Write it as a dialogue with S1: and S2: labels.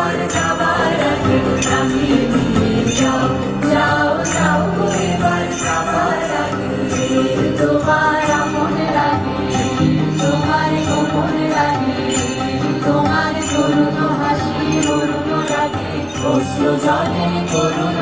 S1: এবার যাবার আগে নামিয়ে নিয়ে যাও, যাও যাও গো এবার যাবার আগে। তোমার আপন লাগে, তোমার গোপন লাগে, তোমার করুণ হাসি অরুণ লাগে, অশ্রু জলে করুণ